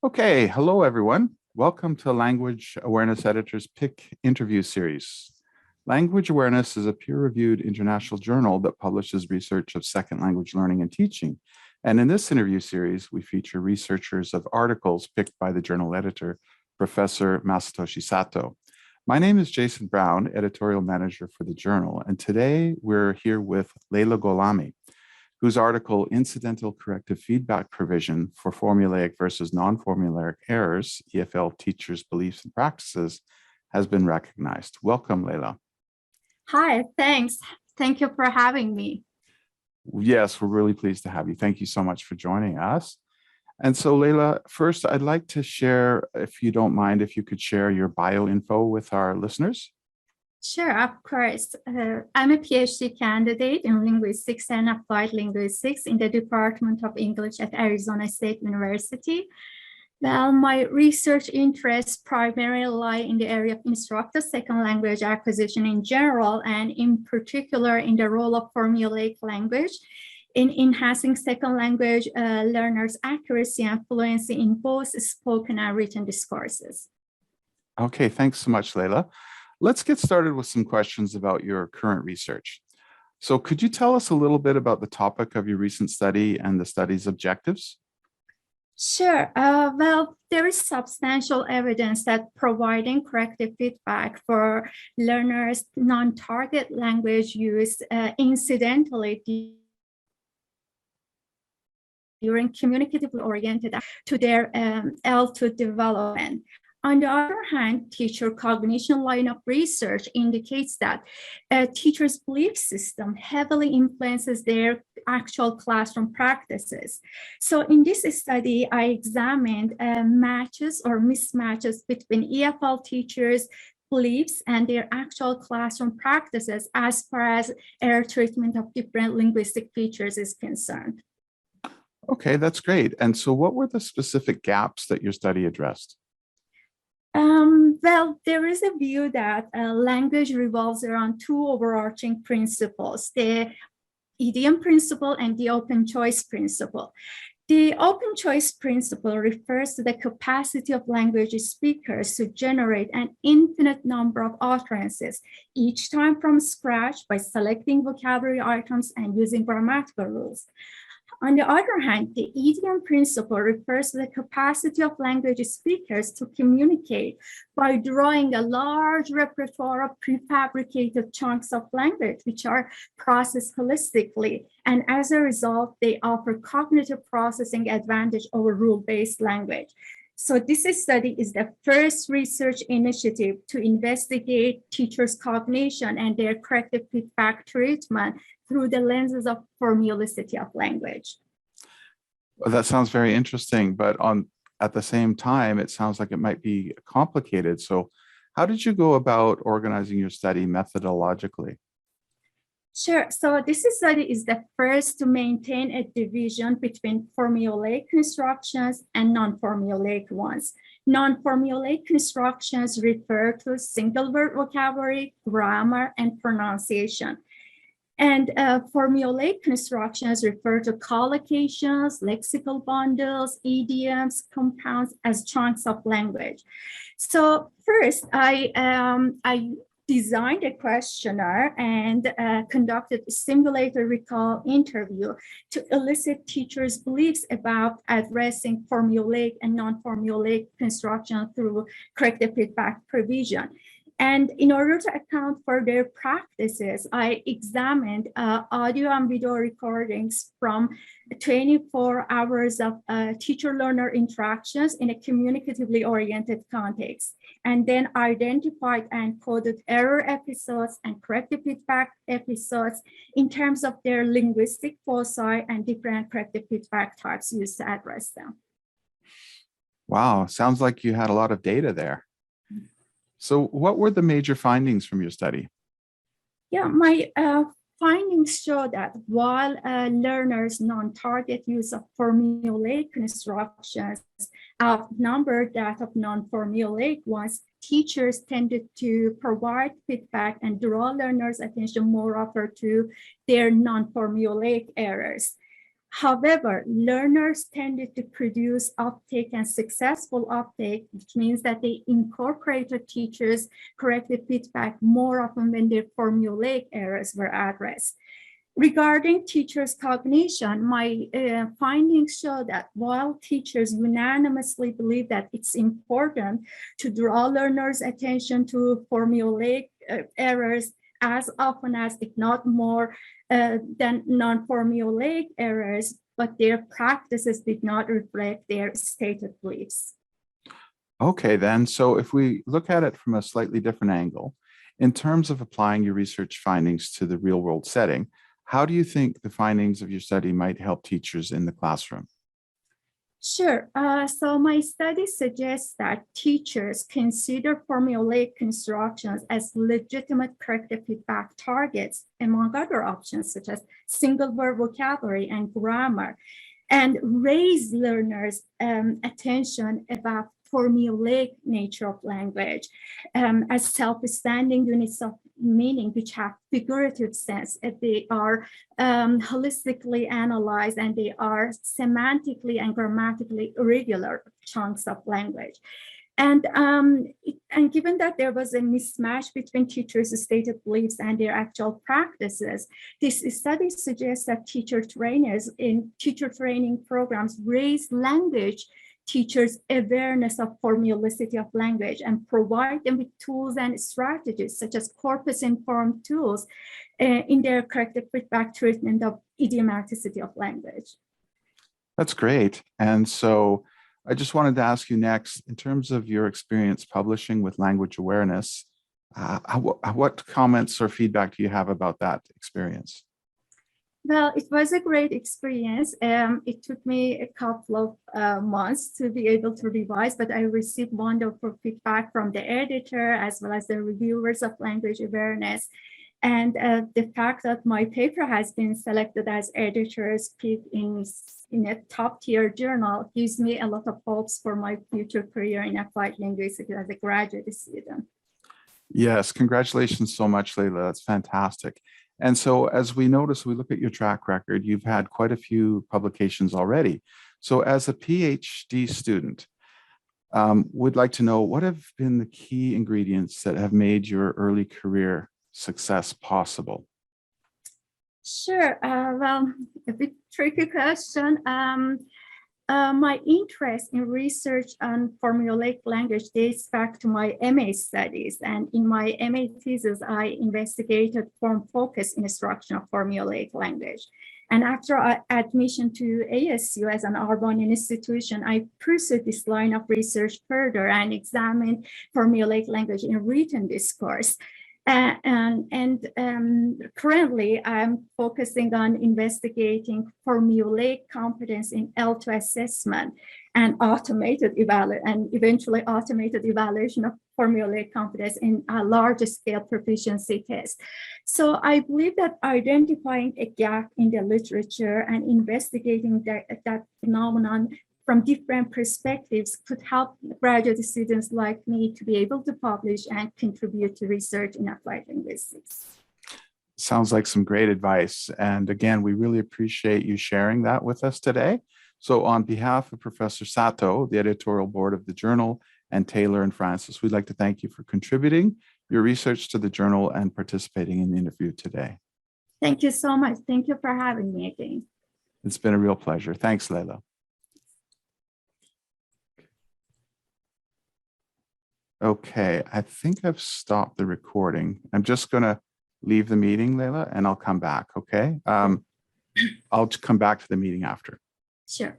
Okay, hello everyone. Welcome to Language Awareness Editor's Pick interview series. Language Awareness is a peer-reviewed international journal that publishes research of second language learning and teaching. And in this interview series, we feature researchers of articles picked by the journal editor, Professor Masatoshi Sato. My name is Jason Brown, editorial manager for the journal, and today we're here with Leila Gholami, whose article, Incidental Corrective Feedback Provision for Formulaic versus Non-Formulaic Errors, EFL Teachers' Beliefs and Practices, has been recognized. Welcome, Leila. Hi, thanks. Thank you for having me. Yes, we're really pleased to have you. Thank you so much for joining us. And so, Leila, first, I'd like to share, if you don't mind, if you could share your bio info with our listeners. Sure, of course. I'm a PhD candidate in linguistics and applied linguistics in the Department of English at Arizona State University. Well, my research interests primarily lie in the area of instructor second language acquisition in general, and in particular in the role of formulaic language in enhancing second language learners' accuracy and fluency in both spoken and written discourses. Okay, thanks so much, Leila. Let's get started with some questions about your current research. So could you tell us a little bit about the topic of your recent study and the study's objectives? Sure. Well, there is substantial evidence that providing corrective feedback for learners' non-target language use incidentally during communicatively oriented to their L2 development. On the other hand, teacher cognition line of research indicates that a teacher's belief system heavily influences their actual classroom practices. So in this study, I examined matches or mismatches between EFL teachers' beliefs and their actual classroom practices as far as error treatment of different linguistic features is concerned. Okay, that's great. And so what were the specific gaps that your study addressed? Well, there is a view that language revolves around two overarching principles, the idiom principle and the open choice principle. The open choice principle refers to the capacity of language speakers to generate an infinite number of utterances, each time from scratch by selecting vocabulary items and using grammatical rules. On the other hand, the idiom principle refers to the capacity of language speakers to communicate by drawing a large repertoire of prefabricated chunks of language, which are processed holistically. And as a result, they offer cognitive processing advantage over rule-based language. So this study is the first research initiative to investigate teachers' cognition and their corrective feedback treatment through the lenses of formulicity of language. Well, that sounds very interesting, but at the same time, it sounds like it might be complicated. So how did you go about organizing your study methodologically? Sure. So this study is the first to maintain a division between formulaic constructions and non-formulaic ones. Non-formulaic constructions refer to single word vocabulary, grammar, and pronunciation. And formulaic constructions refer to collocations, lexical bundles, idioms, compounds as chunks of language. So first, I designed a questionnaire and conducted a simulator recall interview to elicit teachers' beliefs about addressing formulaic and non-formulaic construction through corrective feedback provision. And in order to account for their practices, I examined audio and video recordings from 24 hours of teacher-learner interactions in a communicatively oriented context, and then identified and coded error episodes and corrective feedback episodes in terms of their linguistic foci and different corrective feedback types used to address them. Wow, sounds like you had a lot of data there. So what were the major findings from your study? Yeah, my findings show that while learners' non-target use of formulaic constructions outnumbered that of non-formulaic ones, teachers tended to provide feedback and draw learners' attention more often to their non-formulaic errors. However, learners tended to produce uptake and successful uptake, which means that they incorporated teachers' corrective feedback more often when their formulaic errors were addressed. Regarding teachers' cognition, my findings show that while teachers unanimously believe that it's important to draw learners' attention to formulaic errors as often as, if not more, than non-formulaic errors, but their practices did not reflect their stated beliefs. Okay, then. So if we look at it from a slightly different angle, in terms of applying your research findings to the real world setting, how do you think the findings of your study might help teachers in the classroom? Sure. So my study suggests that teachers consider formulaic constructions as legitimate corrective feedback targets, among other options such as single word vocabulary and grammar, and raise learners' attention about formulaic nature of language as self-standing units of meaning, which have figurative sense. They are holistically analyzed and they are semantically and grammatically irregular chunks of language. And given that there was a mismatch between teachers' stated beliefs and their actual practices, this study suggests that teacher trainers in teacher training programs raise language teachers' awareness of formulicity of language and provide them with tools and strategies such as corpus-informed tools in their corrective feedback treatment of idiomaticity of language. That's great. And so I just wanted to ask you next, in terms of your experience publishing with language awareness, what comments or feedback do you have about that experience? Well, it was a great experience. It took me a couple of months to be able to revise, but I received wonderful feedback from the editor as well as the reviewers of language awareness. And the fact that my paper has been selected as editor's pick in a top tier journal gives me a lot of hopes for my future career in applied linguistics as a graduate student. Yes, congratulations so much, Leila. That's fantastic. And so as we notice, we look at your track record, you've had quite a few publications already. So as a PhD student, would like to know what have been the key ingredients that have made your early career success possible? Sure. Well, a bit tricky question. My interest in research on formulaic language dates back to my MA studies. And in my MA thesis, I investigated form-focused instruction of formulaic language. And after admission to ASU as an urban institution, I pursued this line of research further and examined formulaic language in written discourse. Currently, I'm focusing on investigating formulaic competence in L2 assessment and eventually automated evaluation of formulaic competence in a large-scale proficiency test. So I believe that identifying a gap in the literature and investigating that phenomenon from different perspectives could help graduate students like me to be able to publish and contribute to research in applied linguistics. Sounds like some great advice. And again, we really appreciate you sharing that with us today. So on behalf of Professor Sato, the editorial board of the journal, and Taylor and Francis, we'd like to thank you for contributing your research to the journal and participating in the interview today. Thank you so much. Thank you for having me again. It's been a real pleasure. Thanks, Leila. Okay, I think I've stopped the recording. I'm just going to leave the meeting, Leila, and I'll come back, okay? I'll come back to the meeting after. Sure.